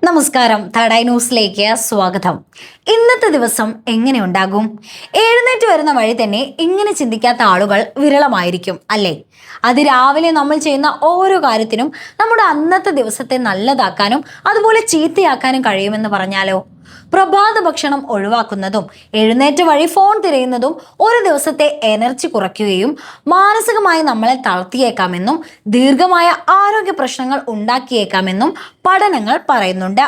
നമസ്കാരം, തടായി ന്യൂസിലേക്ക് സ്വാഗതം. ഇന്നത്തെ ദിവസം എങ്ങനെ ഉണ്ടാകും? എഴുന്നേറ്റ് വരുന്ന വഴി തന്നെ ഇങ്ങനെ ചിന്തിക്കാത്ത ആളുകൾ വിരളമായിരിക്കും അല്ലേ? രാവിലെ നമ്മൾ ചെയ്യുന്ന ഓരോ കാര്യത്തിനും നമ്മുടെ അന്നത്തെ ദിവസത്തെ നല്ലതാക്കാനും അതുപോലെ ചീത്തയാക്കാനും കഴിയുമെന്ന് പറഞ്ഞാലോ? പ്രഭാത ഭക്ഷണം ഒഴിവാക്കുന്നതും എഴുന്നേറ്റ വഴി ഫോൺ തിരയുന്നതും ഒരു ദിവസത്തെ എനർജി കുറയ്ക്കുകയും മാനസികമായി നമ്മളെ തളർത്തിയേക്കാമെന്നും ദീർഘമായ ആരോഗ്യ പ്രശ്നങ്ങൾ ഉണ്ടാക്കിയേക്കാമെന്നും പഠനങ്ങൾ പറയുന്നുണ്ട്.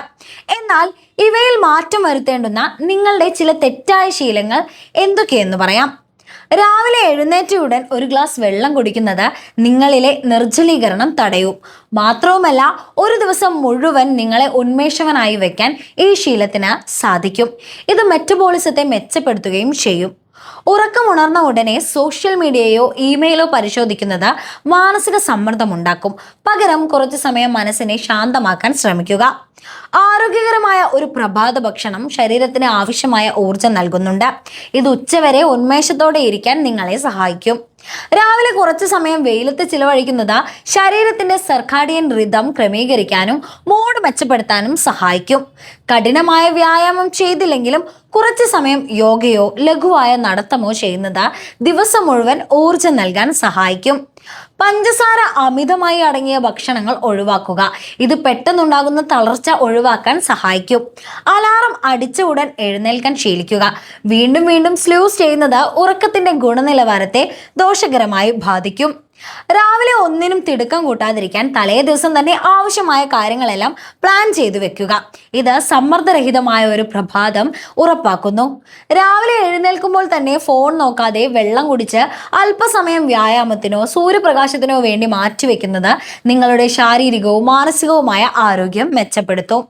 എന്നാൽ ഇവയിൽ മാറ്റം വരുത്തേണ്ടുന്ന നിങ്ങളുടെ ചില തെറ്റായ ശീലങ്ങൾ എന്തൊക്കെയെന്ന് പറയാം. രാവിലെ എഴുന്നേറ്റയുടൻ ഒരു ഗ്ലാസ് വെള്ളം കുടിക്കുന്നത് നിങ്ങളിലെ നിർജ്ജലീകരണം തടയും. മാത്രവുമല്ല, ഒരു ദിവസം മുഴുവൻ നിങ്ങളെ ഉന്മേഷവനായി വെക്കാൻ ഈ ശീലത്തിന് സാധിക്കും. ഇത് മെറ്റബോളിസത്തെ മെച്ചപ്പെടുത്തുകയും ചെയ്യും. ഉറക്കമുണർന്ന ഉടനെ സോഷ്യൽ മീഡിയയോ ഇമെയിലോ പരിശോധിക്കുന്നത് മാനസിക സമ്മർദ്ദം ഉണ്ടാക്കും. പകരം കുറച്ചു സമയം മനസ്സിനെ ശാന്തമാക്കാൻ ശ്രമിക്കുക. ആരോഗ്യകരമായ ഒരു പ്രഭാത ഭക്ഷണം ശരീരത്തിന് ആവശ്യമായ ഊർജം നൽകുന്നുണ്ട്. ഇത് ഉച്ചവരെ ഉന്മേഷത്തോടെ ഇരിക്കാൻ നിങ്ങളെ സഹായിക്കും. രാവിലെ കുറച്ചു സമയം വെയിലത്ത് ചിലവഴിക്കുന്നത് ശരീരത്തിന്റെ സർക്കാഡിയൻ റിതം ക്രമീകരിക്കാനും മൂഡ് മെച്ചപ്പെടുത്താനും സഹായിക്കും. കഠിനമായ വ്യായാമം ചെയ്തില്ലെങ്കിലും കുറച്ചു സമയം യോഗയോ ലഘുവായ നടത്തമോ ചെയ്യുന്നത് ദിവസം മുഴുവൻ ഊർജം നൽകാൻ സഹായിക്കും. പഞ്ചസാര അമിതമായി അടങ്ങിയ ഭക്ഷണങ്ങൾ ഒഴിവാക്കുക. ഇത് പെട്ടെന്നുണ്ടാകുന്ന തളർച്ച ഒഴിവാക്കാൻ സഹായിക്കും. അലാറം അടിച്ച ഉടൻ എഴുന്നേൽക്കാൻ ശീലിക്കുക. വീണ്ടും വീണ്ടും സ്ലൂസ് ചെയ്യുന്നത് ഉറക്കത്തിന്റെ ഗുണനിലവാരത്തെ ദോഷകരമായി ബാധിക്കും. രാവിലെ ഒന്നിനും തിടുക്കം കൂട്ടാതിരിക്കാൻ തലേ ദിവസം തന്നെ ആവശ്യമായ കാര്യങ്ങളെല്ലാം പ്ലാൻ ചെയ്തു വെക്കുക. ഇത് സമ്മർദ്ദരഹിതമായ ഒരു പ്രഭാതം ഉറപ്പാക്കുന്നു. രാവിലെ എഴുന്നേൽക്കുമ്പോൾ തന്നെ ഫോൺ നോക്കാതെ വെള്ളം കുടിച്ച് അല്പസമയം വ്യായാമത്തിനോ സൂര്യപ്രകാശത്തിനോ വേണ്ടി മാറ്റിവെക്കുന്നത് നിങ്ങളുടെ ശാരീരികവും മാനസികവുമായ ആരോഗ്യം മെച്ചപ്പെടുത്തും.